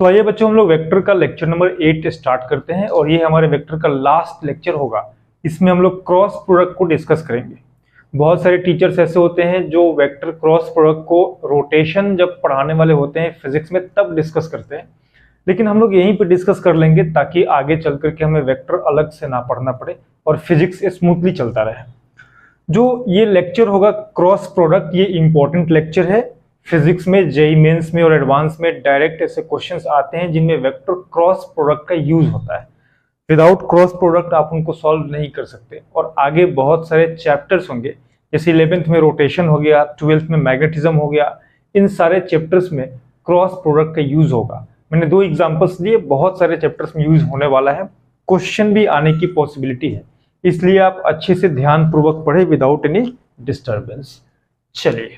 तो आइए बच्चों, हम लोग वेक्टर का लेक्चर नंबर 8 स्टार्ट करते हैं और ये हमारे वेक्टर का लास्ट लेक्चर होगा। इसमें हम लोग क्रॉस प्रोडक्ट को डिस्कस करेंगे। बहुत सारे टीचर्स ऐसे होते हैं जो वेक्टर क्रॉस प्रोडक्ट को रोटेशन जब पढ़ाने वाले होते हैं फिजिक्स में तब डिस्कस करते हैं, लेकिन हम लोग यहीं पे डिस्कस कर लेंगे ताकि आगे चल करके हमें वेक्टर अलग से ना पढ़ना पड़े और फिजिक्स स्मूथली चलता रहे। जो ये लेक्चर होगा क्रॉस प्रोडक्ट, ये इंपॉर्टेंट लेक्चर है। फिजिक्स में जेईई मेंस में और एडवांस में डायरेक्ट ऐसे क्वेश्चंस आते हैं जिनमें वेक्टर क्रॉस प्रोडक्ट का यूज होता है। विदाउट क्रॉस प्रोडक्ट आप उनको सॉल्व नहीं कर सकते। और आगे बहुत सारे चैप्टर्स होंगे, जैसे 11th में रोटेशन हो गया, 12th में मैग्नेटिज्म हो गया, इन सारे चैप्टर्स में क्रॉस प्रोडक्ट का यूज होगा। मैंने 2 एग्जांपल्स दिए, बहुत सारे चैप्टर्स में यूज होने वाला है, क्वेश्चन भी आने की पॉसिबिलिटी है, इसलिए आप अच्छे से ध्यान पूर्वक पढ़े विदाउट एनी डिस्टर्बेंस। चलिए,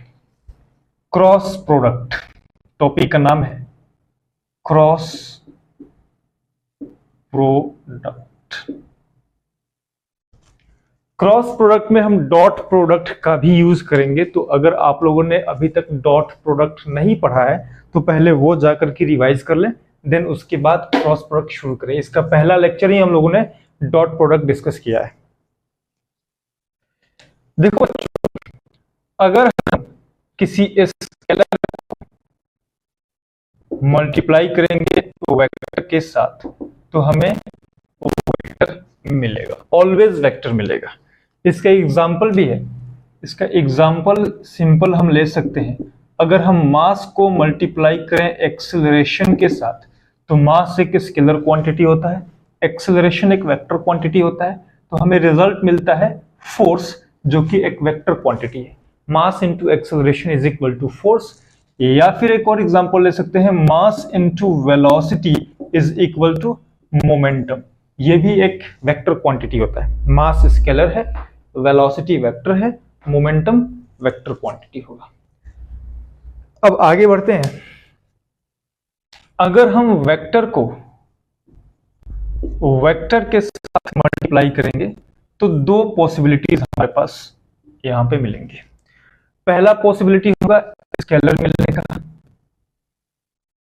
क्रॉस प्रोडक्ट टॉपिक का नाम है क्रॉस प्रोडक्ट। क्रॉस प्रोडक्ट में हम डॉट प्रोडक्ट का भी यूज करेंगे। तो अगर आप लोगों ने अभी तक डॉट प्रोडक्ट नहीं पढ़ा है तो पहले वो जाकर के रिवाइज कर लें, देन उसके बाद क्रॉस प्रोडक्ट शुरू करें। इसका पहला लेक्चर ही हम लोगों ने डॉट प्रोडक्ट डिस्कस किया है। देखो, अगर हम किसी स्केलर मल्टीप्लाई करेंगे तो वेक्टर के साथ, तो हमें वेक्टर मिलेगा, ऑलवेज वेक्टर मिलेगा। इसका एग्जाम्पल भी है। इसका एग्जाम्पल सिंपल हम ले सकते हैं। अगर हम मास को मल्टीप्लाई करें एक्सेलरेशन के साथ, तो मास एक स्केलर क्वांटिटी होता है, एक्सेलरेशन एक वेक्टर क्वांटिटी होता है, तो हमें रिजल्ट मिलता है फोर्स, जो कि एक वेक्टर क्वांटिटी है। Mass into acceleration is equal to force. या फिर एक और एग्जांपल ले सकते हैं, mass into velocity is equal to momentum. ये भी एक वेक्टर क्वांटिटी होता है। मास स्केलर है, वेलोसिटी वेक्टर है, मोमेंटम वेक्टर क्वांटिटी होगा। अब आगे बढ़ते हैं। अगर हम वेक्टर को वेक्टर के साथ मल्टीप्लाई करेंगे तो 2 पॉसिबिलिटीज हमारे पास यहां पे मिलेंगे। पहला पॉसिबिलिटी होगा स्केलर मिलने का,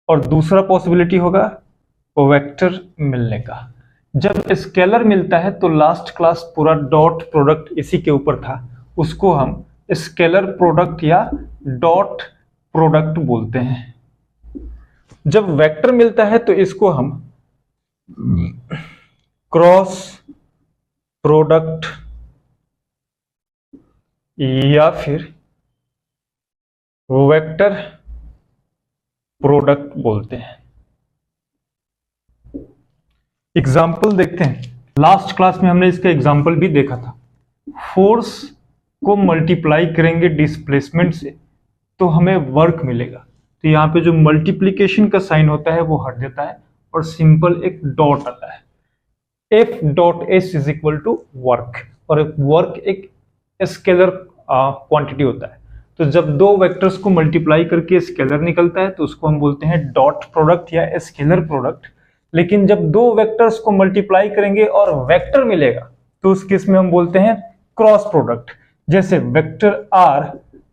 और दूसरा पॉसिबिलिटी होगा वेक्टर मिलने का। जब स्केलर मिलता है तो लास्ट क्लास पूरा डॉट प्रोडक्ट इसी के ऊपर था, उसको हम स्केलर प्रोडक्ट या डॉट प्रोडक्ट बोलते हैं। जब वेक्टर मिलता है तो इसको हम क्रॉस प्रोडक्ट या फिर वेक्टर प्रोडक्ट बोलते हैं। एग्जाम्पल देखते हैं। लास्ट क्लास में हमने इसका एग्जाम्पल भी देखा था। फोर्स को मल्टीप्लाई करेंगे डिस्प्लेसमेंट से तो हमें वर्क मिलेगा। तो यहाँ पे जो मल्टीप्लीकेशन का साइन होता है वो हट जाता है और सिंपल एक डॉट आता है। F dot S is equal to work, और वर्क एक स्केलर क्वांटिटी होता है। तो जब 2 वेक्टर्स को मल्टीप्लाई करके स्केलर निकलता है तो उसको हम बोलते हैं डॉट प्रोडक्ट या स्केलर प्रोडक्ट। लेकिन जब 2 वेक्टर्स को मल्टीप्लाई करेंगे और वेक्टर मिलेगा तो उस केस में हम बोलते हैं क्रॉस प्रोडक्ट। जैसे vector R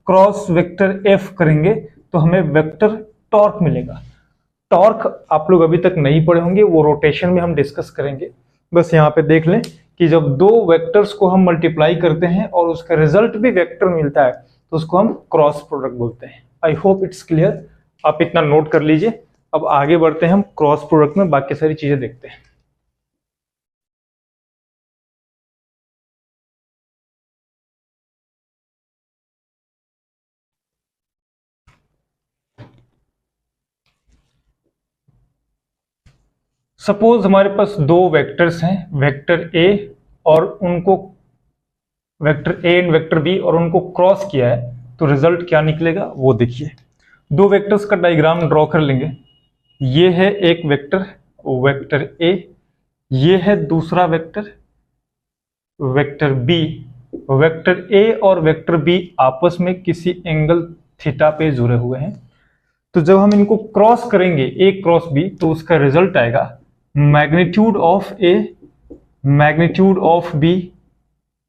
cross vector F करेंगे तो हमें वेक्टर टॉर्क मिलेगा। टॉर्क आप लोग अभी तक नहीं पढ़े होंगे, वो रोटेशन में हम डिस्कस करेंगे। बस यहाँ पे देख लें कि जब 2 वेक्टर्स को हम मल्टीप्लाई करते हैं और उसका रिजल्ट भी वेक्टर मिलता है तो उसको हम क्रॉस प्रोडक्ट बोलते हैं। आई होप इट्स क्लियर, आप इतना नोट कर लीजिए। अब आगे बढ़ते हैं, हम क्रॉस प्रोडक्ट में बाकी सारी चीजें देखते हैं। सपोज हमारे पास 2 वेक्टर्स हैं, वेक्टर ए और उनको vector A and vector B, और उनको क्रॉस किया है तो रिजल्ट क्या निकलेगा वो देखिए। 2 वेक्टर्स का डायग्राम ड्रॉ कर लेंगे। ये है एक वेक्टर, वेक्टर ए, ये है दूसरा vector, vector B. Vector A और वेक्टर बी आपस में किसी एंगल थीटा पे जुड़े हुए हैं। तो जब हम इनको क्रॉस करेंगे ए क्रॉस बी तो उसका रिजल्ट आएगा magnitude of A magnitude of B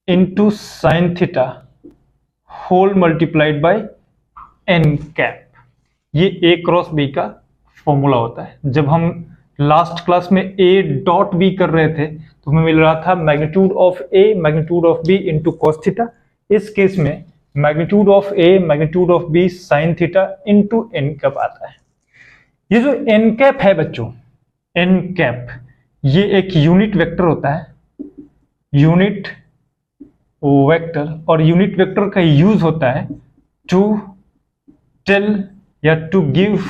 into sine theta whole multiplied by N cap. ये ए क्रॉस बी का फॉर्मूला होता है। जब हम लास्ट क्लास में ए डॉट बी कर रहे थे तो हमें मिल रहा था magnitude of A magnitude of B into cos theta. इस केस में magnitude of A magnitude of B sine theta into N cap आता है। ये जो एन कैप है बच्चों, एन कैप ये एक यूनिट वेक्टर होता है, यूनिट वेक्टर, और यूनिट वेक्टर का यूज होता है टू टेल या टू गिव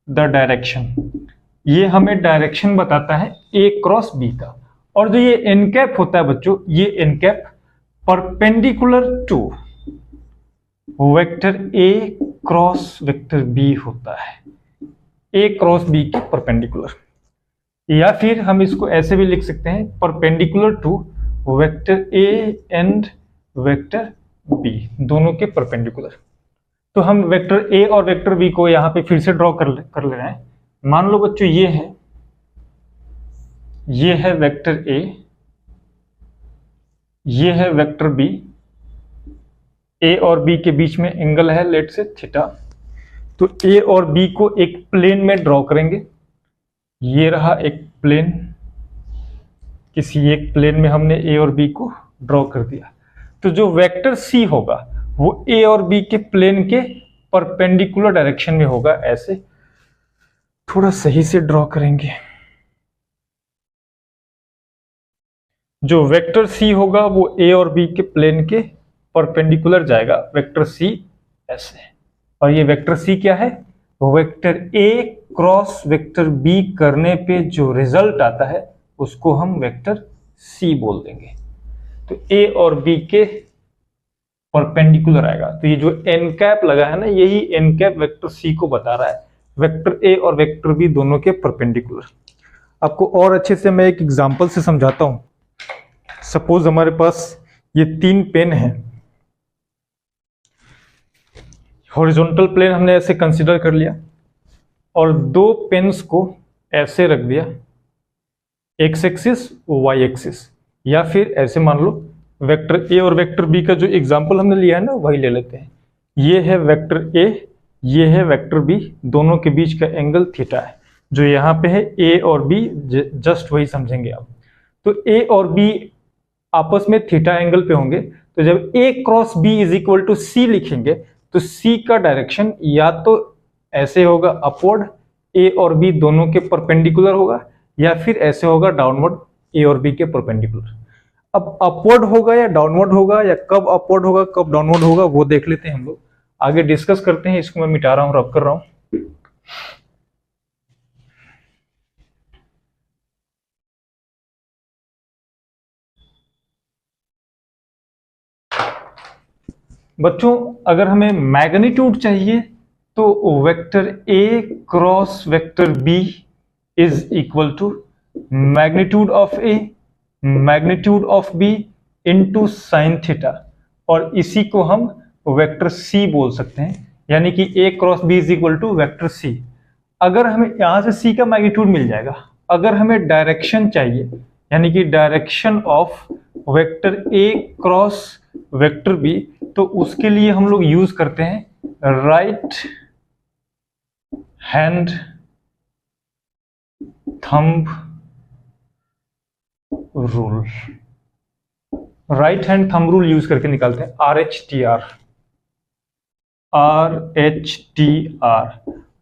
द डायरेक्शन। ये हमें डायरेक्शन बताता है ए क्रॉस बी का। और जो ये एन कैप होता है बच्चों, ये N cap perpendicular to vector A cross vector B होता है, ए क्रॉस बी के परपेंडिकुलर। या फिर हम इसको ऐसे भी लिख सकते हैं perpendicular to vector A and vector B, दोनों के परपेंडिकुलर। तो हम वेक्टर ए और वेक्टर बी को यहां पे फिर से ड्रॉ कर ले रहे हैं। मान लो बच्चों ये है वेक्टर ए, ये है वेक्टर बी, ए और बी के बीच में एंगल है लेट से थीटा। तो ए और बी को एक प्लेन में ड्रॉ करेंगे। ये रहा एक प्लेन, किसी एक प्लेन में हमने ए और बी को ड्रॉ कर दिया। तो जो वेक्टर सी होगा वो ए और बी के प्लेन के परपेंडिकुलर डायरेक्शन में होगा। ऐसे थोड़ा सही से ड्रॉ करेंगे। जो वेक्टर सी होगा वो ए और बी के प्लेन के परपेंडिकुलर जाएगा, वेक्टर सी ऐसे। और ये वेक्टर सी क्या है? Vector A cross vector B करने पे जो रिजल्ट आता है उसको हम वेक्टर सी बोल देंगे। तो ए और बी के परपेंडिकुलर आएगा। तो ये जो एन कैप लगा है ना, यही एन कैप वेक्टर सी को बता रहा है, वेक्टर ए और वेक्टर बी दोनों के परपेंडिकुलर। आपको और अच्छे से मैं एक एग्जांपल से समझाता हूं। सपोज हमारे पास ये 3 पेन है, हॉरिजॉन्टल प्लेन हमने ऐसे कंसीडर कर लिया और 2 पेन्स को ऐसे रख दिया, एक्स एक्सिस वाई एक्सिस। या फिर ऐसे मान लो वेक्टर ए और वेक्टर बी का जो एग्जांपल हमने लिया है ना वही ले लेते हैं। ये है वेक्टर ए, ये है वेक्टर बी, दोनों के बीच का एंगल थीटा है। जो यहाँ पे है ए और बी, जस्ट वही समझेंगे आप। तो ए और बी आपस में थीटा एंगल पे होंगे। तो जब A cross B is equal to C लिखेंगे तो सी का डायरेक्शन या तो ऐसे होगा अपवर्ड, ए और बी दोनों के परपेंडिकुलर होगा, या फिर ऐसे होगा डाउनवर्ड, ए और बी के परपेंडिकुलर। अब अपवर्ड होगा या डाउनवर्ड होगा, या कब अपवर्ड होगा कब डाउनवर्ड होगा वो देख लेते हैं हम लोग, आगे डिस्कस करते हैं। इसको मैं मिटा रहा हूं, रब कर रहा हूं। बच्चों अगर हमें मैग्नीट्यूड चाहिए तो vector A cross vector B is equal to magnitude of A magnitude of B into sine theta, और इसी को हम वेक्टर सी बोल सकते हैं। यानी कि A cross B is equal to vector C. अगर हमें यहां से सी का मैग्नीट्यूड मिल जाएगा, अगर हमें डायरेक्शन चाहिए यानी कि direction of vector A cross vector B, तो उसके लिए हम लोग यूज करते हैं right hand thumb rule. Right hand thumb rule use करके निकालते हैं RHTR।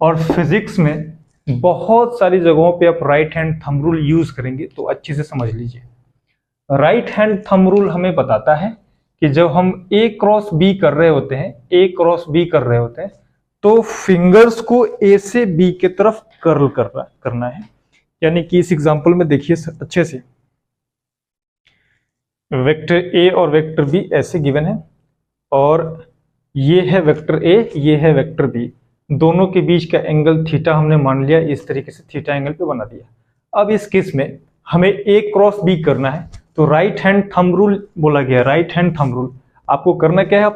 और फिजिक्स में बहुत सारी जगहों पे आप right hand thumb rule use करेंगे, तो अच्छे से समझ लीजिए। राइट हैंड थंब रूल हमें बताता है कि जब हम ए क्रॉस बी कर रहे होते हैं, तो फिंगर्स को ए से बी के तरफ कर्ल करना है। यानी कि इस एग्जांपल में देखिए अच्छे से, वेक्टर ए और वेक्टर बी ऐसे गिवन है, और ये है वेक्टर ए, ये है वेक्टर बी, दोनों के बीच का एंगल थीटा हमने मान लिया, इस तरीके से थीटा एंगल पे बना दिया। अब इस केस में हमें ए क्रॉस बी करना है, तो राइट हैंड थंब रूल बोला गया। राइट हैंड थंब रूल आपको करना क्या है,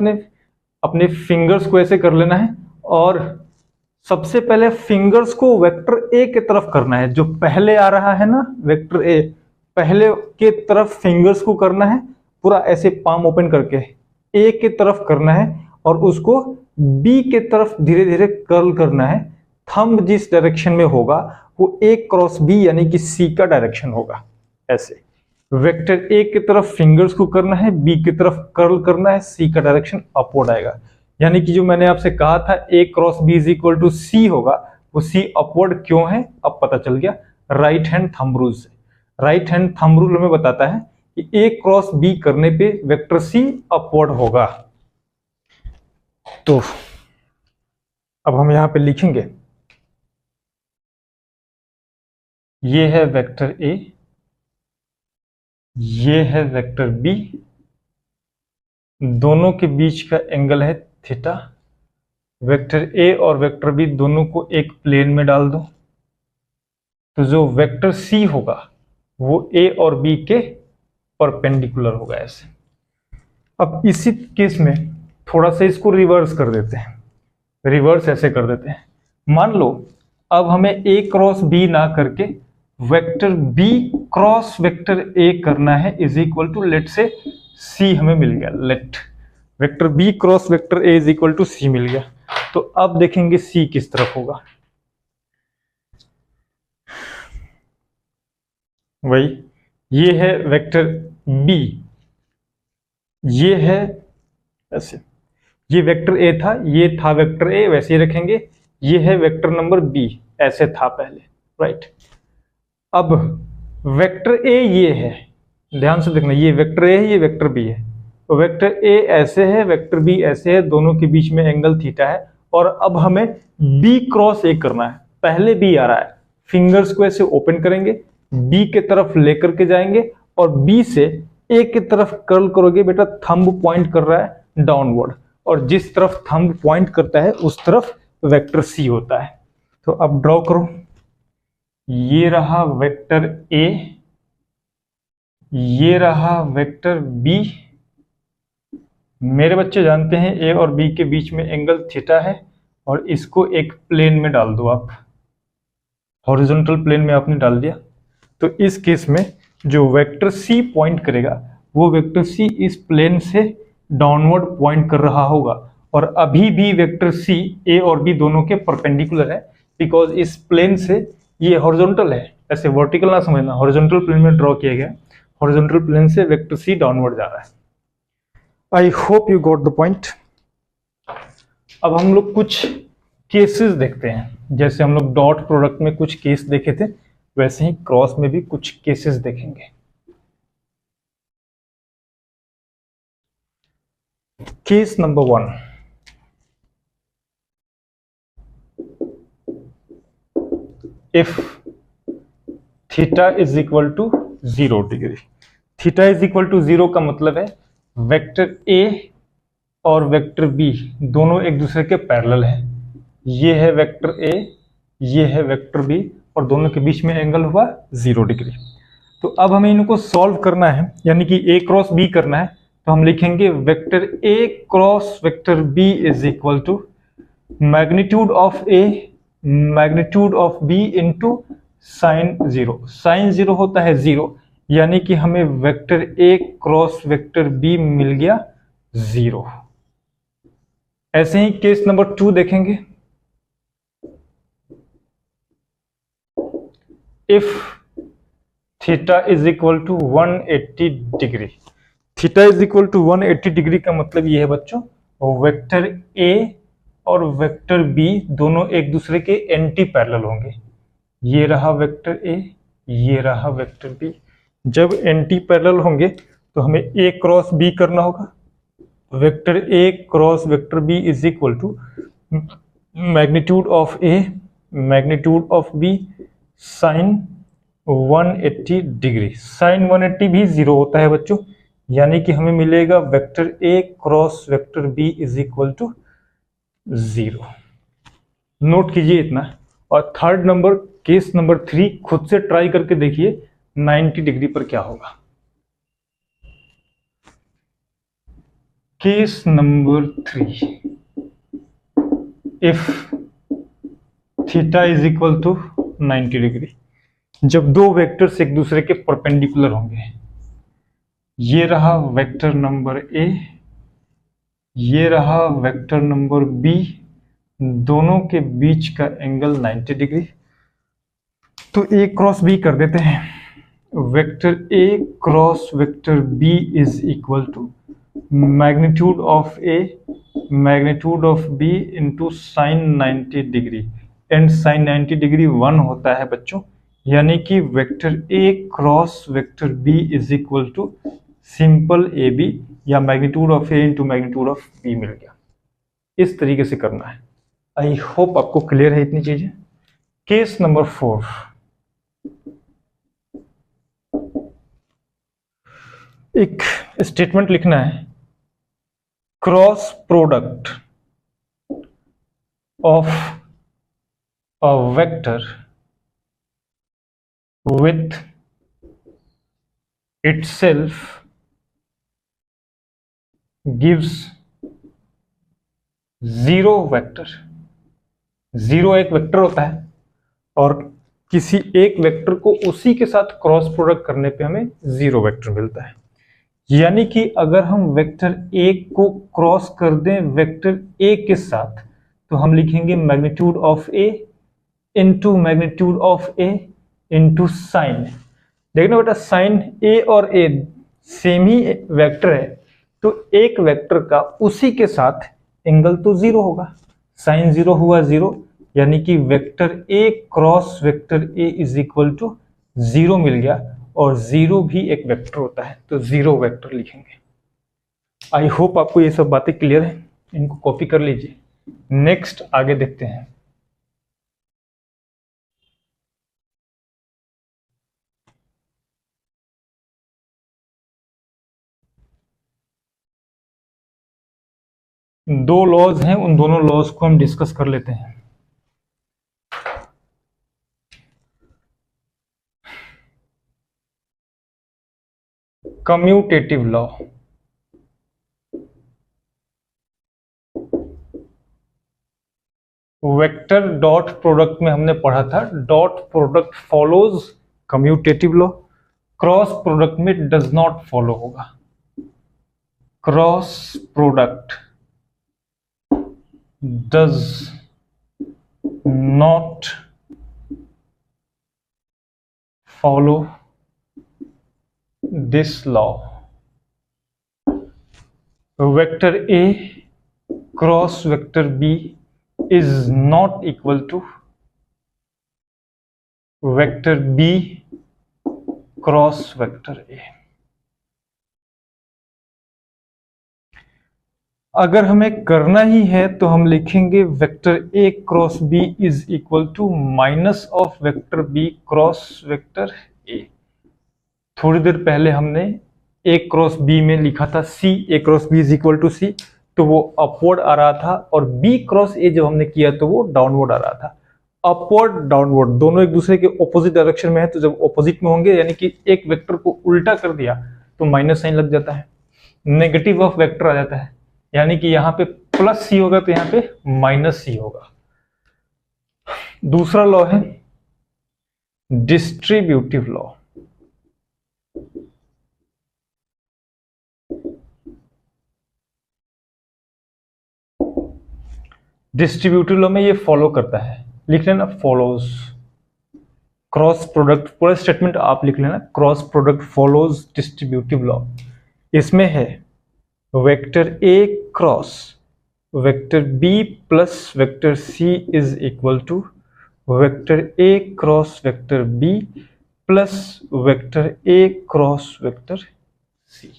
अपने फिंगर्स को ऐसे कर लेना है, और सबसे पहले फिंगर्स को वेक्टर ए के तरफ करना है। जो पहले आ रहा है ना वेक्टर ए, पहले के तरफ फिंगर्स को करना है, पूरा ऐसे पाम ओपन करके ए के तरफ करना है, और उसको बी के तरफ धीरे धीरे कर्ल करना है, थंब जिस डायरेक्शन में होगा वो A क्रॉस B यानी कि C का डायरेक्शन होगा। ऐसे वेक्टर A की तरफ फिंगर्स को करना है, B की तरफ कर्ल करना है, C का डायरेक्शन अपवर्ड आएगा। यानी कि जो मैंने आपसे कहा था A cross B is equal to C होगा, वो C अपवर्ड क्यों है अब पता चल गया, राइट हैंड थंब रूल से। राइट हैंड थंब रूल हमें बताता है कि A क्रॉस B करने पे वेक्टर C अपवर्ड होगा। तो अब हम यहां पे लिखेंगे, ये है वेक्टर A, ये है वेक्टर B, दोनों के बीच का एंगल है थीटा। वेक्टर A और वेक्टर B दोनों को एक प्लेन में डाल दो, तो जो वेक्टर C होगा वो A और B के परपेंडिकुलर होगा ऐसे। अब इसी केस में थोड़ा सा इसको रिवर्स कर देते हैं, रिवर्स ऐसे कर देते हैं। मान लो अब हमें A क्रॉस B ना करके vector B cross vector A करना है, इज इक्वल टू लेट से C हमें मिल गया। Let vector B cross vector A is equal to C मिल गया। तो अब देखेंगे C किस तरफ होगा, वही ये है वेक्टर B, ये है ऐसे, ये वेक्टर A था, ये था वेक्टर A, वैसे ही रखेंगे। ये है वेक्टर नंबर B, ऐसे था पहले, राइट। अब वेक्टर A ये है, ध्यान से देखना, ये वेक्टर A है, ये वेक्टर B है। तो वेक्टर A ऐसे है, वेक्टर B ऐसे है, दोनों के बीच में एंगल थीटा है। और अब हमें B क्रॉस A करना है। पहले B आ रहा है, फिंगर्स को ऐसे ओपन करेंगे, B के तरफ लेकर के जाएंगे और B से A की तरफ कर्ल करोगे। बेटा थंब पॉइंट कर रहा है डाउनवर्ड, और जिस तरफ थंब पॉइंट करता है उस तरफ वेक्टर C होता है। तो अब ड्रॉ करो, ये रहा वेक्टर A, ये रहा वेक्टर B। मेरे बच्चे जानते हैं A और B के बीच में एंगल थीटा है, और इसको एक प्लेन में डाल दो आप, हॉरिजॉन्टल प्लेन में आपने डाल दिया। तो इस केस में जो वेक्टर C पॉइंट करेगा वो वेक्टर C इस प्लेन से डाउनवर्ड पॉइंट कर रहा होगा, और अभी भी वेक्टर C A और B दोनों के परपेंडिकुलर है, बिकॉज इस प्लेन से ये हॉरिजॉन्टल है, ऐसे वर्टिकल ना समझना, हॉरिजॉन्टल प्लेन में ड्रॉ किया गया। हॉरिजॉन्टल प्लेन से वेक्टर C डाउनवर्ड जा रहा है। I hope you got the point. अब हम लोग कुछ केसेस देखते हैं, जैसे हम लोग डॉट प्रोडक्ट में कुछ केस देखे थे, वैसे ही क्रॉस में भी कुछ केसेस देखेंगे। Case number 1, if theta is equal to 0 degree. Theta is equal to 0 का मतलब है वेक्टर A और वेक्टर B दोनों एक दूसरे के पैरेलल हैं। ये है वेक्टर A, ये है वेक्टर B, और दोनों के बीच में एंगल हुआ 0 डिग्री। तो अब हमें इनको सॉल्व करना है, यानी कि A क्रॉस B करना है। तो हम लिखेंगे vector A cross vector B is equal to magnitude of A magnitude of B into sine 0। Sine 0 होता है 0, यानी कि हमें vector A cross vector B मिल गया 0। ऐसे ही केस नंबर 2 देखेंगे, if theta is equal to 180 degree. Theta is equal to 180 degree का मतलब ये है बच्चों, वेक्टर A और वेक्टर B दोनों एक दूसरे के एंटी पैरेलल होंगे। ये रहा वेक्टर A, ये रहा वेक्टर B। जब एंटी पैरेलल होंगे तो हमें A क्रॉस B करना होगा। Vector A cross vector B is equal to magnitude of A magnitude of B sine 180 degree. Sine 180 भी 0 होता है बच्चों, यानी कि हमें मिलेगा vector A cross vector B is equal to 0। Note कीजिए इतना। और थर्ड नंबर, केस नंबर 3 खुद से ट्राई करके देखिए 90 डिग्री पर क्या होगा। Case number 3, if theta is equal to 90 degree. जब दो वेक्टर्स एक दूसरे के परपेंडिकुलर होंगे, ये रहा वेक्टर नंबर A, ये रहा वेक्टर नंबर B, दोनों के बीच का एंगल 90 डिग्री। तो ए क्रॉस बी कर देते हैं। Vector A cross vector B is equal to magnitude of A magnitude of B into sine 90 degree, and sine 90 degree 1 होता है बच्चों, यानी कि vector A cross vector B is equal to simple A B, या magnitude of A into magnitude of B मिल गया। इस तरीके से करना है। आई होप आपको क्लियर है इतनी चीजें। केस नंबर 4, एक स्टेटमेंट लिखना है, cross product of a vector with itself gives zero vector. Zero एक वेक्टर होता है और किसी एक वेक्टर को उसी के साथ क्रॉस प्रोडक्ट करने पे हमें जीरो वेक्टर मिलता है। यानी कि अगर हम वेक्टर ए को क्रॉस कर दें वेक्टर ए के साथ, तो हम लिखेंगे magnitude of A into magnitude of A into sine. देखना बेटा, साइन ए और ए सेम ही वेक्टर है, तो एक वेक्टर का उसी के साथ एंगल तो जीरो होगा। साइन जीरो हुआ जीरो, यानी कि vector A cross vector A is equal to zero मिल गया, और जीरो भी एक वेक्टर होता है, तो जीरो वेक्टर लिखेंगे। आई होप आपको ये सब बातें क्लियर है, इनको कॉपी कर लीजिए। नेक्स्ट आगे देखते हैं। दो लॉज हैं, उन दोनों लॉज को हम डिस्कस कर लेते हैं। Commutative law, vector dot product में हमने पढ़ा था, dot product follows commutative law. Cross product में डज नॉट फॉलो होगा। Cross product does not follow this law. Vector A cross vector B is not equal to vector B cross vector A. अगर हमें करना ही है तो हम लिखेंगे vector A cross B is equal to minus of vector B cross vector A. थोड़ी देर पहले हमने ए क्रॉस बी में लिखा था C, A cross B is equal to C, तो वो अपवर्ड आ रहा था, और बी क्रॉस ए जब हमने किया तो वो डाउनवर्ड आ रहा था। अपवर्ड डाउनवर्ड दोनों एक दूसरे के ऑपोजिट डायरेक्शन में है, तो जब ऑपोजिट में होंगे यानी कि एक वेक्टर को उल्टा कर दिया तो माइनस साइन लग जाता है, नेगेटिव ऑफ वेक्टर आ जाता है, यानी कि यहाँ पे प्लस सी होगा तो यहाँ पे माइनस सी होगा। दूसरा लॉ है डिस्ट्रीब्यूटिव लॉ। डिस्ट्रीब्यूटिव लॉ में ये फॉलो करता है, लिख लेना फॉलोज। क्रॉस प्रोडक्ट पूरा स्टेटमेंट आप लिख लेना, cross product follows distributive law. इसमें है vector A cross vector B plus vector C is equal to vector A cross vector B plus vector A cross vector C.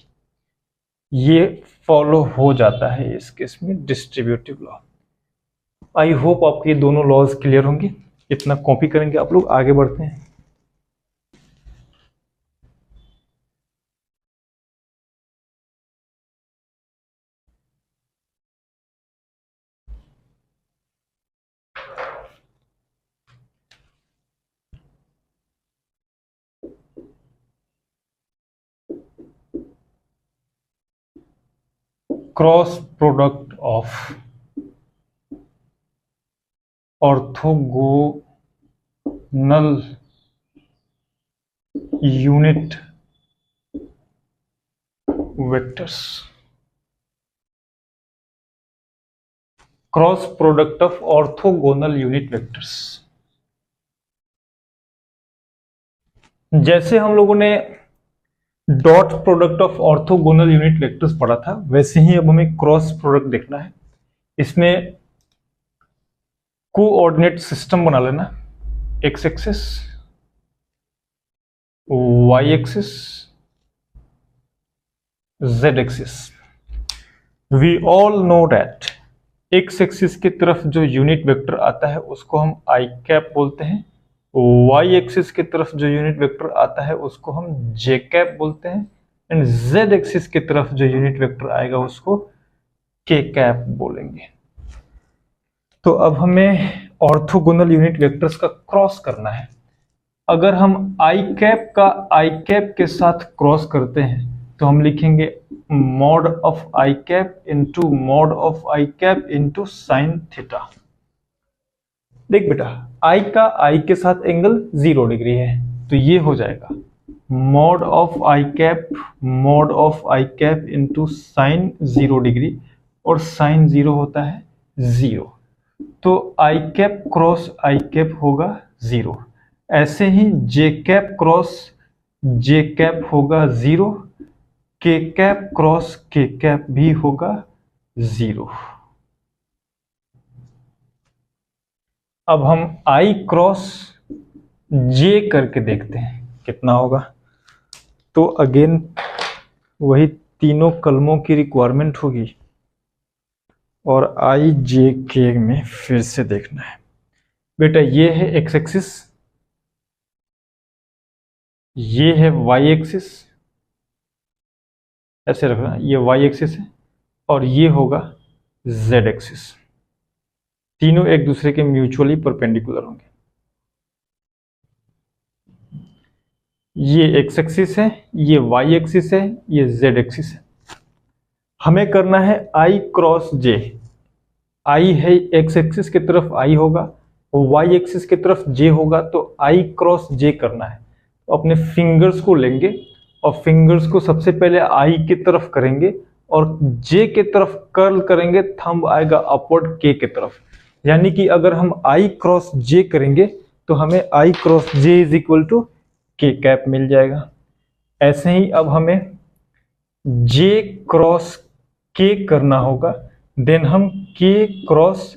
ये follow हो जाता है इस केस में डिस्ट्रीब्यूटिव लॉ। आई होप आपके दोनों लॉज क्लियर होंगे। इतना कॉपी करेंगे आप लोग, आगे बढ़ते हैं। Cross product of orthogonal unit vectors. Cross product of orthogonal unit vectors. जैसे हम लोगों ने dot product of orthogonal unit vectors पढ़ा था, वैसे ही अब हमें क्रॉस प्रोडक्ट देखना है। इसमें कोऑर्डिनेट सिस्टम बना लेना, x axis, y axis, z axis. We all know that x axis की तरफ जो यूनिट वेक्टर आता है उसको हम आई कैप बोलते हैं, वाई एक्सिस की तरफ जो यूनिट वेक्टर आता है उसको हम जे कैप बोलते हैं, एंड जेड एक्सिस की तरफ जो यूनिट वेक्टर आएगा उसको के कैप बोलेंगे। तो अब हमें ऑर्थोगोनल यूनिट वेक्टर्स का क्रॉस करना है। अगर हम आई कैप का आई कैप के साथ क्रॉस करते हैं तो हम लिखेंगे mod of I cap into mod of I cap into sine theta. देख बेटा, आई का आई के साथ एंगल 0 डिग्री है, तो ये हो जाएगा mod of I cap into sine 0 degree, और साइन 0 होता है 0, तो आई कैप क्रॉस आई कैप होगा 0। ऐसे ही जे कैप क्रॉस जे कैप होगा 0, के कैप क्रॉस के कैप भी होगा 0। अब हम आई क्रॉस जे करके देखते हैं कितना होगा। तो अगेन वही तीनों कलमों की रिक्वायरमेंट होगी, और आई जे के में फिर से देखना है। बेटा ये है एक्स एक्सिस, ये है वाई एक्सिस, ऐसे रखना, ये वाई एक्सिस है, और ये होगा जेड एक्सिस। तीनों एक दूसरे के म्यूचुअली परपेंडिकुलर होंगे। ये एक्स एक्सिस है, ये वाई एक्सिस है, ये जेड एक्सिस है। हमें करना है आई क्रॉस जे। आई है एक्स एक्सिस की तरफ आई होगा, वाई एक्सिस की तरफ जे होगा, तो आई क्रॉस जे करना है। तो अपने फिंगर्स को लेंगे और फिंगर्स को सबसे पहले आई की तरफ करेंगे और जे के तरफ कर्ल करेंगे, थंब आएगा अपवर्ड के की तरफ। यानी कि अगर हम आई क्रॉस जे करेंगे तो हमें I cross J is equal to K cap मिल जाएगा। ऐसे ही अब हमें जे क्रॉस के करना होगा, देन हम के क्रॉस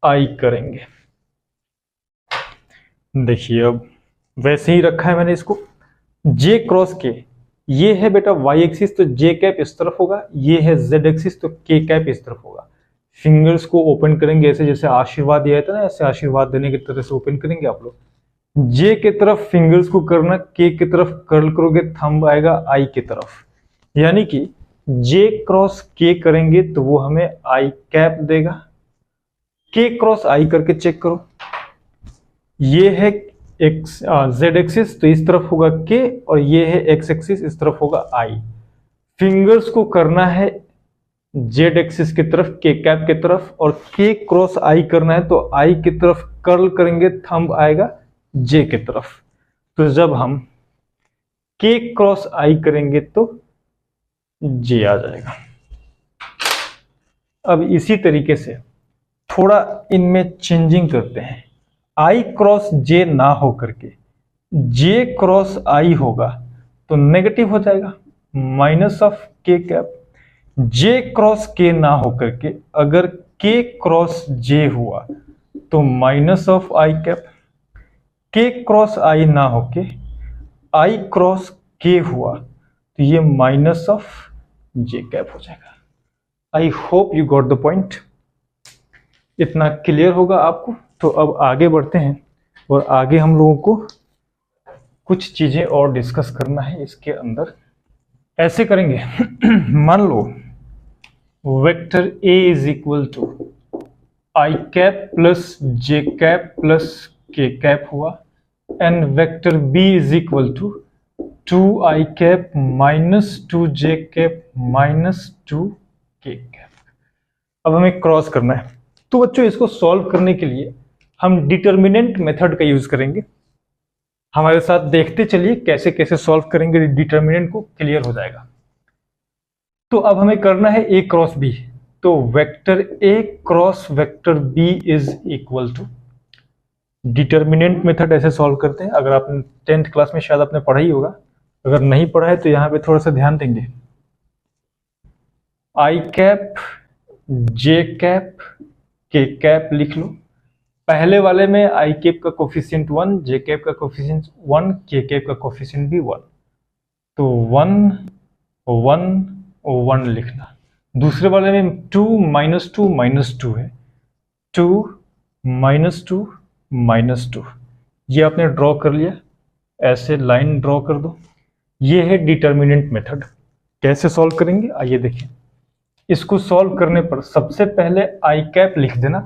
आई करेंगे। देखिए अब वैसे ही रखा है मैंने इसको, जे क्रॉस के। ये है बेटा वाई एक्सिस, तो जे कैप इस तरफ होगा, ये है जेड एक्सिस, तो के कैप इस तरफ होगा। फिंगर्स को ओपन करेंगे ऐसे, जैसे आशीर्वाद दिया था ना, ऐसे आशीर्वाद देने की तरह से ओपन करेंगे आप लोग। जे के तरफ फिंगर्स को करना, के की तरफ कर्ल करोगे, थंब आएगा आई की तरफ। यानी कि जे क्रॉस के करेंगे तो वो हमें आई कैप देगा। के क्रॉस आई करके चेक करो, ये है एक्स जेड एक्सिस, तो इस तरफ होगा के, और ये है एक्स एक्सिस, इस तरफ होगा आई। फिंगर्स को करना है जेड एक्सिस की तरफ, के कैप की तरफ, और के क्रॉस आई करना है, तो आई की तरफ कर्ल करेंगे, थंब आएगा जे की तरफ। तो जब हम के क्रॉस आई करेंगे तो जे आ जाएगा। अब इसी तरीके से थोड़ा इनमें चेंजिंग करते हैं। आई क्रॉस जे ना हो करके जे क्रॉस आई होगा तो नेगेटिव हो जाएगा, माइनस ऑफ के कैप। जे क्रॉस के ना हो करके अगर के क्रॉस जे हुआ तो माइनस ऑफ आई कैप। के क्रॉस आई ना होके आई क्रॉस के हुआ तो ये माइनस ऑफ जे कैप हो जाएगा। I hope you got the point. इतना क्लियर होगा आपको। तो अब आगे बढ़ते हैं, और आगे हम लोगों को कुछ चीजें और डिस्कस करना है इसके अंदर। ऐसे करेंगे मान लो vector A is equal to I cap plus J cap plus के कैप हुआ, and vector B is equal to 2i cap minus 2j cap minus 2k cap. अब हमें क्रॉस करना है। तो बच्चों इसको सॉल्व करने के लिए हम डिटर्मिनेंट मेथड का यूज करेंगे। हमारे साथ देखते चलिए कैसे कैसे सॉल्व करेंगे, डिटर्मिनेंट को क्लियर हो जाएगा। तो अब हमें करना है ए क्रॉस बी। तो vector A cross vector B is equal to, determinant method ऐसे सॉल्व करते हैं। अगर आपने 10th क्लास में शायद आपने पढ़ा ही होगा, अगर नहीं पढ़ा है तो यहाँ पे थोड़ा सा ध्यान देंगे। आई cap, j cap, k cap लिख लो। पहले वाले में आई कैप का कोफिशिएंट 1, जे कैप का कोफिशिएंट 1, के कैप का कोफिशिएंट भी 1, तो 1 1 1 लिखना। दूसरे वाले में 2 -2 -2 है, 2 -2 -2, ये आपने ड्रॉ कर लिया, ऐसे लाइन ड्रॉ कर दो। ये है डिटर्मिनेंट मेथड। कैसे सॉल्व करेंगे आइए देखिए। इसको सॉल्व करने पर सबसे पहले आई कैप लिख देना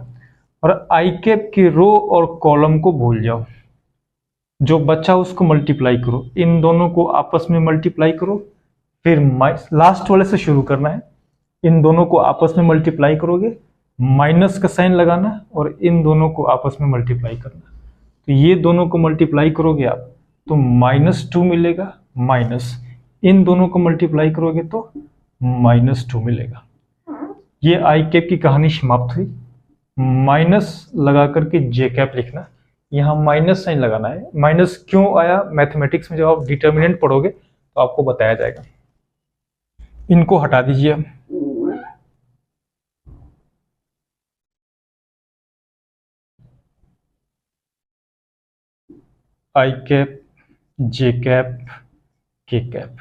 और आई कैप की रो और कॉलम को भूल जाओ, जो बचा उसको मल्टीप्लाई करो, इन दोनों को आपस में मल्टीप्लाई करो, फिर लास्ट वाले से शुरू करना है, इन दोनों को आपस में मल्टीप्लाई करोगे, माइनस का साइन लगाना और इन दोनों को आपस में मल्टीप्लाई करना। तो ये दोनों को मल्टीप्लाई करोगे आप तो -2 मिलेगा, माइनस इन दोनों को मल्टीप्लाई करोगे तो -2 मिलेगा। ये आई कैप की कहानी समाप्त हुई। माइनस लगा करके जे कैप लिखना, यहाँ माइनस साइन लगाना है। माइनस क्यों आया मैथमेटिक्स में जब आप डिटर्मिनेंट पढ़ोगे तो आपको बताया जाएगा। इनको हटा दीजिए अब। आई cap, j cap, k cap,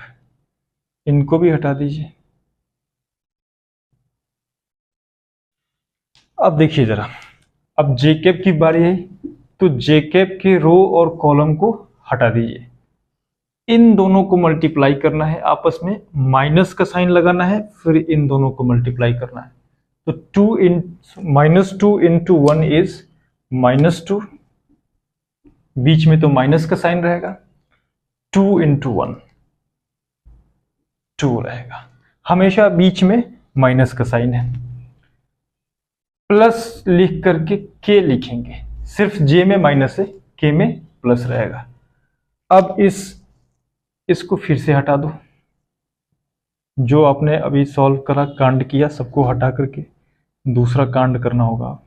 इनको भी हटा दीजिए। अब देखिए जरा, अब जे कैप की बारी है, तो जे कैप के रो और कॉलम को हटा दीजिए। इन दोनों को मल्टीप्लाई करना है आपस में, माइनस का साइन लगाना है, फिर इन दोनों को मल्टीप्लाई करना है। तो -2 × 1 इज -2, बीच में तो माइनस का साइन रहेगा। 2 × 1 2 रहेगा, हमेशा बीच में माइनस का साइन है। प्लस लिख करके के लिखेंगे, सिर्फ जे में माइनस है, के में प्लस रहेगा। अब इसको फिर से हटा दो, जो आपने अभी सॉल्व करा, कांड किया, सबको हटा करके दूसरा कांड करना होगा।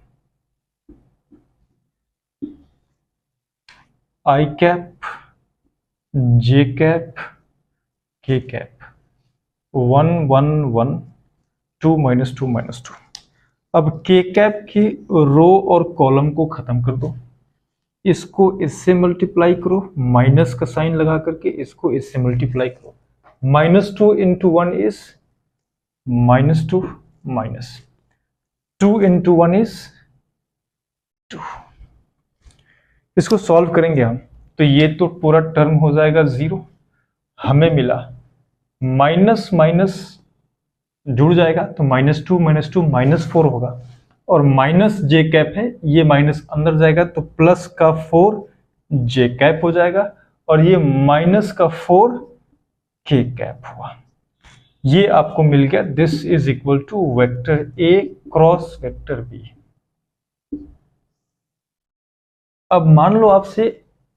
आई cap, j cap, k cap, 1 1 1 2 -2 -2। अब के कैप की रो और कॉलम को खत्म कर दो, इसको इससे मल्टीप्लाई करो, माइनस का साइन लगा करके इसको इससे मल्टीप्लाई करो। -2 × 1 इज -2, -2 × 1 इज 2। इसको सॉल्व करेंगे हम तो ये तो पूरा टर्म हो जाएगा 0। हमें मिला माइनस माइनस जुड़ जाएगा तो -2 -2 -4 होगा, और माइनस जे कैप है, ये माइनस अंदर जाएगा तो प्लस का 4 जे कैप हो जाएगा, और ये माइनस का 4 के कैप हुआ। ये आपको मिल गया। This is equal to vector A cross vector B. अब मान लो आपसे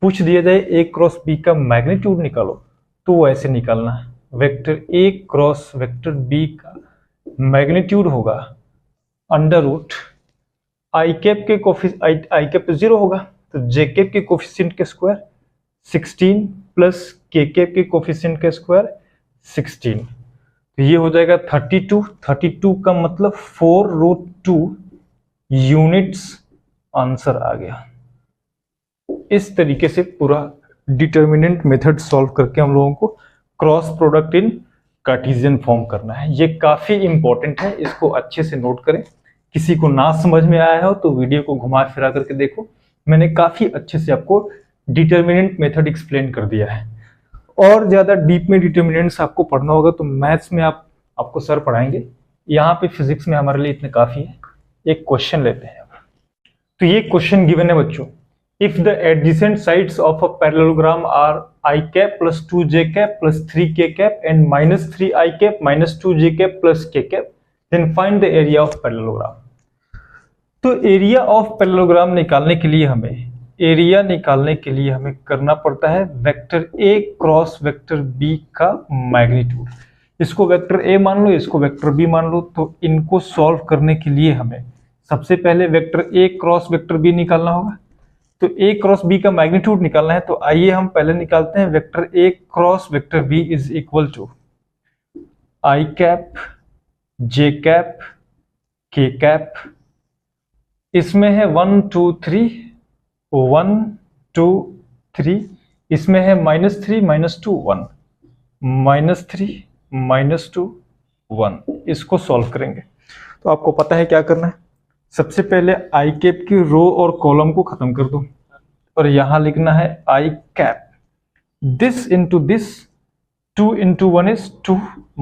पूछ दिया जाए ए क्रॉस बी का मैग्नीट्यूड निकालो, तो वो ऐसे निकालना है। Vector A cross vector B का मैग्नीट्यूड होगा √ आई कैप के आई कैप 0 होगा तो जे कैप के कोफिशिएंट के स्क्वायर 16 प्लस के कैप के कोफिशिएंट के स्क्वायर 16, तो ये हो जाएगा 32। 32 का मतलब 4√2 यूनिट्स आंसर आ गया। इस तरीके से पूरा डिटर्मिनेंट मेथड सॉल्व करके हम लोगों को cross product in Cartesian form करना है। ये काफी इंपॉर्टेंट है, इसको अच्छे से नोट करें। किसी को ना समझ में आया हो तो वीडियो को घुमा फिरा करके देखो, मैंने काफी अच्छे से आपको डिटर्मिनेंट मेथड एक्सप्लेन कर दिया है। और ज्यादा डीप में डिटर्मिनेंट्स आपको पढ़ना होगा तो मैथ्स में आपको सर पढ़ाएंगे, यहाँ पे फिजिक्स में हमारे लिए इतने काफी है। एक क्वेश्चन लेते हैं। तो ये क्वेश्चन गिवन है बच्चों, if the adjacent sides of a parallelogram are I cap plus 2j cap plus 3k cap and -3I cap minus 2j cap plus k cap, then find the area of parallelogram। तो area of parallelogram निकालने के लिए हमें करना पड़ता है vector A cross vector B का magnitude. इसको वेक्टर ए मान लो, इसको वेक्टर बी मान लो। तो इनको सॉल्व करने के लिए हमें सबसे पहले vector A cross vector B निकालना होगा। तो ए क्रॉस बी का मैग्नीट्यूड निकालना है, तो आइए हम पहले निकालते हैं। Vector A cross vector B is equal to I cap j cap k cap. इसमें है 1 2 3 1 2 3, इसमें है -3 -2 1 -3 -2 1। इसको सॉल्व करेंगे तो आपको पता है क्या करना है। सबसे पहले आई कैप की रो और कॉलम को खत्म कर दो और यहां लिखना है I cap this into this, 2 into 1 is 2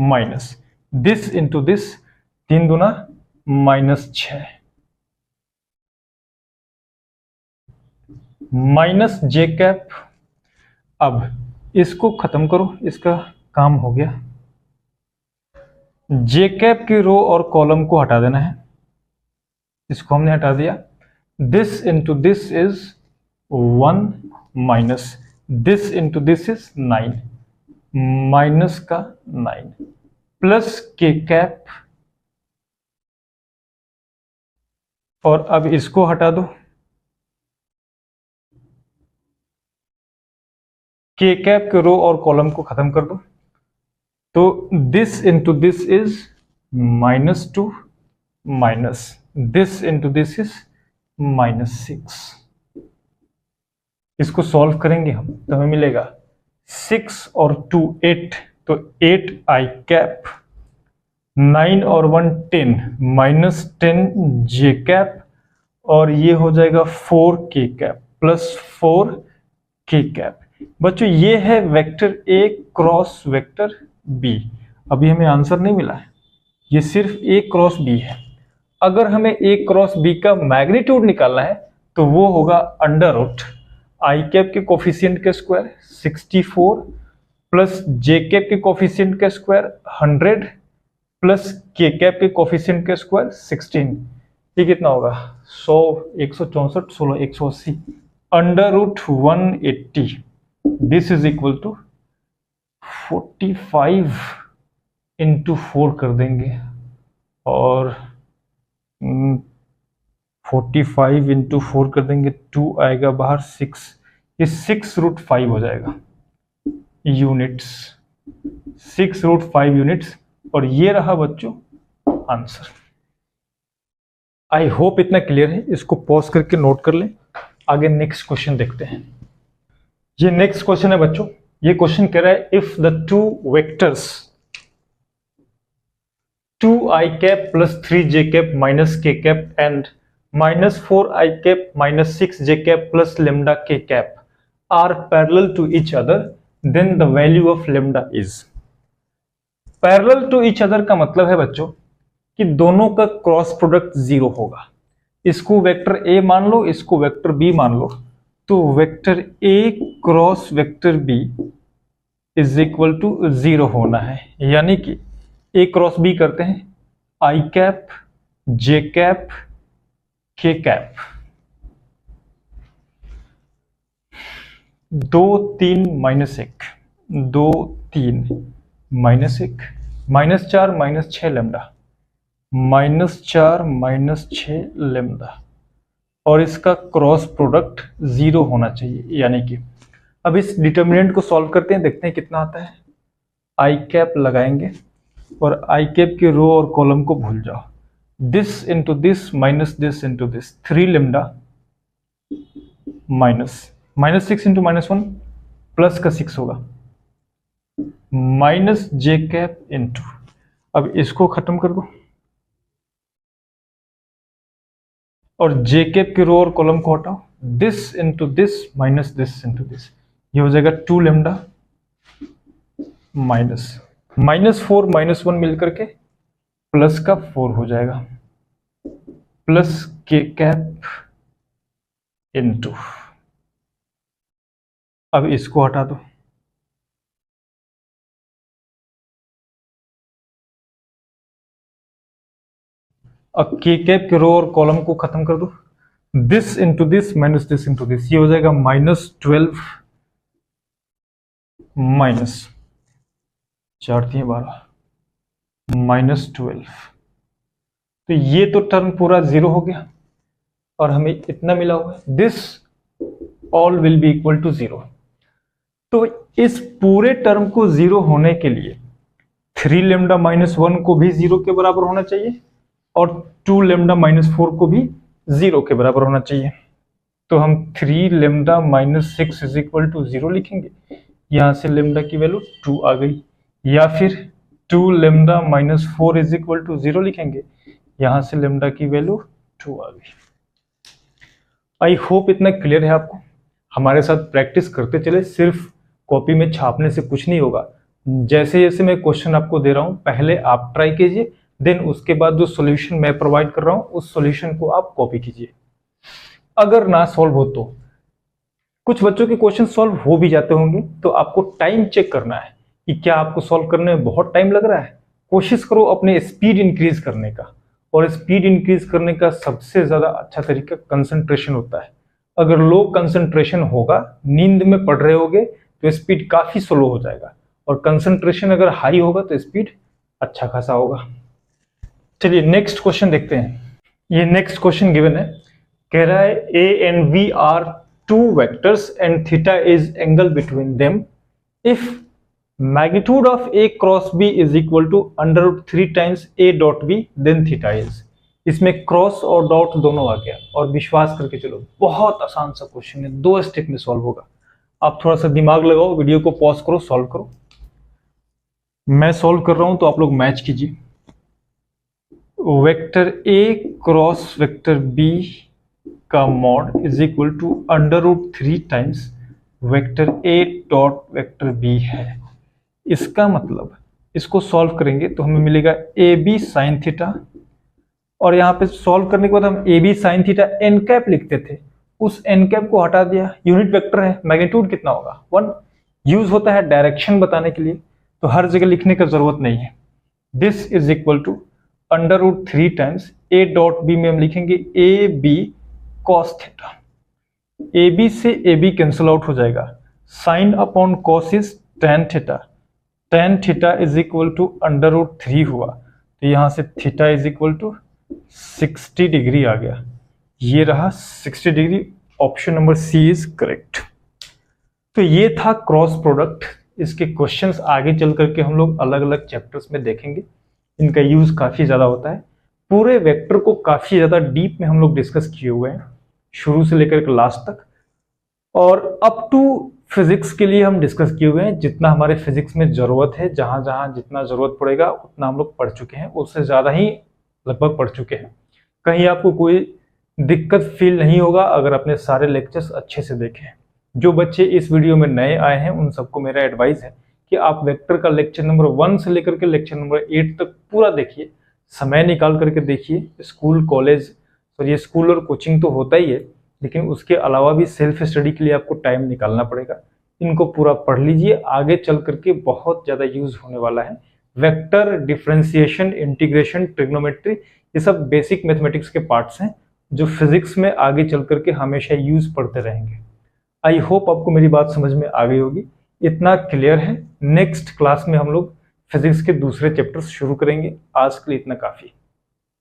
minus this into this, 3 दूना -6 माइनस जे कैप। अब इसको खत्म करो, इसका काम हो गया। जे कैप की रो और कॉलम को हटा देना है, इसको हमने हटा दिया। This into this is 1 minus this into this is 9, minus का 9 प्लस के कैप, और अब इसको हटा दो। के कैप के रो और कॉलम को खत्म कर दो, तो this into this is -2 minus this into this is -6। इसको सॉल्व करेंगे हम तो हमें मिलेगा 6 और 2 8, तो 8 आई कैप, 9 और 1 10 -10 जे कैप, और ये हो जाएगा 4 के कैप प्लस 4 के कैप। बच्चों ये है vector A cross vector B. अभी हमें आंसर नहीं मिला है, ये सिर्फ ए क्रॉस बी है। अगर हमें ए क्रॉस बी का मैग्नीट्यूड निकालना है तो वो होगा अंडर रूट आई कैप के कोफिशिएंट के स्क्वायर 64 प्लस जे कैप के कोफिशिएंट के स्क्वायर 100 प्लस के कैप के कोफिशिएंट के स्क्वायर 16। ये कितना होगा 100 164 16 180 under root 180। This is equal to 45 into 4 कर देंगे, और 45 इंटू 4 कर देंगे, 2 आएगा बाहर 6, ये 6√5 हो जाएगा यूनिट्स, 6√5 यूनिट्स। और ये रहा बच्चों आंसर। आई होप इतना क्लियर है। इसको पॉज करके नोट कर लें, आगे नेक्स्ट क्वेश्चन देखते हैं। ये नेक्स्ट क्वेश्चन है बच्चों। ये क्वेश्चन कह रहा है if the two vectors 2 I cap plus 3 J cap minus K cap and -4 I cap -6 J cap plus lambda K cap are parallel to each other then the value of lambda is. Parallel to each other का मतलब है बच्चों कि दोनों का cross product 0 होगा। इसको vector A मान लो, इसको वेक्टर बी मान लो, तो vector A cross vector B is equal to 0 होना है। यानी कि ए क्रॉस बी करते हैं, आई cap j cap k cap, 2 3 -1 2 3 -1 -4 -6 lambda, -4 -6 lambda, और इसका क्रॉस प्रोडक्ट 0 होना चाहिए। यानी कि अब इस डिटर्मिनेंट को सॉल्व करते हैं, देखते हैं कितना आता है। आई कैप लगाएंगे और आई कैप के रो और कॉलम को भूल जाओ। This into this minus this into this, 3 lambda -6 into -1 plus का 6 होगा, माइनस जे कैप इंटू, अब इसको खत्म कर दो और जे कैप के रो और कॉलम को हटाओ। This into this minus this into this, ये हो जाएगा 2 लेमडा माइनस -4 -1 मिलकर के प्लस का 4 हो जाएगा, प्लस के कैप इंटू, अब इसको हटा दो। अब के कैप के रो और कॉलम को खत्म कर दो। This into this minus this into this, ये हो जाएगा -12 माइनस 4 3 12 -12। तो ये तो टर्म पूरा 0 हो गया और हमें इतना मिला हुआ है, this all will be equal to 0। तो इस पूरे टर्म को 0 होने के लिए 3 लेमडा -1 को भी 0 के बराबर होना चाहिए और 2 लेमडा -4 को भी 0 के बराबर होना चाहिए। तो हम 3 लेमडा -6 इज इक्वल टू 0 लिखेंगे, यहां से लेमडा की वैल्यू 2 आ गई, या फिर 2 लेमडा -4 इज इक्वल टू 0 लिखेंगे, यहां से लेमडा की वैल्यू 2 आ गई। आई होप इतना क्लियर है आपको। हमारे साथ प्रैक्टिस करते चले, सिर्फ कॉपी में छापने से कुछ नहीं होगा। जैसे जैसे मैं क्वेश्चन आपको दे रहा हूं, पहले आप ट्राई कीजिए, देन उसके बाद जो सॉल्यूशन मैं प्रोवाइड कर रहा हूं उस सॉल्यूशन को आप कॉपी कीजिए। अगर ना सॉल्व हो तो, कुछ बच्चों के क्वेश्चन सॉल्व हो भी जाते होंगे, तो आपको टाइम चेक करना है कि क्या आपको सॉल्व करने में बहुत टाइम लग रहा है। कोशिश करो अपने स्पीड इंक्रीज करने का, और स्पीड इंक्रीज करने का सबसे ज्यादा अच्छा तरीका कंसंट्रेशन होता है। अगर लो कंसंट्रेशन होगा, नींद में पढ़ रहे होगे, तो स्पीड काफी स्लो हो जाएगा, और कंसंट्रेशन अगर हाई होगा तो स्पीड अच्छा खासा होगा। चलिए नेक्स्ट क्वेश्चन देखते हैं। ये नेक्स्ट क्वेश्चन गिवन है, कह रहा है A and B are two vectors and theta is angle between them if magnitude of A cross B is equal to √3 times A dot B then theta is. इसमें cross और dot दोनों आ गया, और विश्वास करके चलो बहुत आसान सा क्वेश्चन है, 2 स्टेप में सॉल्व होगा। आप थोड़ा सा दिमाग लगाओ, वीडियो को पॉज करो, सॉल्व करो। मैं सॉल्व कर रहा हूं तो आप लोग मैच कीजिए। Vector A cross vector B का mod is equal to √3 times vector A dot vector B है। इसका मतलब इसको सॉल्व करेंगे तो हमें मिलेगा ए बी साइन थीटा, और यहाँ पे सॉल्व करने के बाद हम A B sine theta n cap लिखते थे, उस एन कैप को हटा दिया, यूनिट वेक्टर है, मैग्नीट्यूड कितना होगा 1, यूज होता है डायरेक्शन बताने के लिए, तो हर जगह लिखने का जरूरत नहीं है। This is equal to √3 times A dot B में हम लिखेंगे A B cos theta. A B से ए बी कैंसिल आउट हो जाएगा, sine upon cos is tan theta, tan theta is equal to √3 हुआ, तो यहां से theta is equal to 60 degree आ गया। ये रहा 60 degree, option number C is correct. तो ये था क्रॉस प्रोडक्ट। इसके क्वेश्चंस आगे चल करके हम लोग अलग अलग चैप्टर्स में देखेंगे, इनका यूज काफी ज्यादा होता है। पूरे वेक्टर को काफी ज्यादा डीप में हम लोग डिस्कस किए हुए हैं, शुरू से लेकर के लास्ट तक, और अप टू फिजिक्स के लिए हम डिस्कस किए हुए हैं। जितना हमारे फिजिक्स में जरूरत है, जहां जहां जितना जरूरत पड़ेगा उतना हम लोग पढ़ चुके हैं, उससे ज्यादा ही लगभग पढ़ चुके हैं। कहीं आपको कोई दिक्कत फील नहीं होगा अगर अपने सारे लेक्चर्स अच्छे से देखें। जो बच्चे इस वीडियो में नए आए हैं उन सबको मेरा एडवाइस है कि आप वेक्टर का लेक्चर नंबर 1 से लेकर के लेक्चर नंबर 8 तक पूरा देखिए, समय निकाल करके देखिए। स्कूल कॉलेज और ये स्कूल और कोचिंग तो होता ही है, लेकिन उसके अलावा भी सेल्फ स्टडी के लिए आपको टाइम निकालना पड़ेगा। इनको पूरा पढ़ लीजिए, आगे चल करके बहुत ज़्यादा यूज होने वाला है। वेक्टर, डिफरेंशिएशन, इंटीग्रेशन, ट्रिग्नोमेट्री, ये सब बेसिक मैथमेटिक्स के पार्ट्स हैं जो फिजिक्स में आगे चल करके हमेशा यूज पढ़ते रहेंगे। आई होप आपको मेरी बात समझ में आ गई होगी, इतना क्लियर है। नेक्स्ट क्लास में हम लोग फिजिक्स के दूसरे चैप्टर्स शुरू करेंगे। आज के लिए इतना काफ़ी।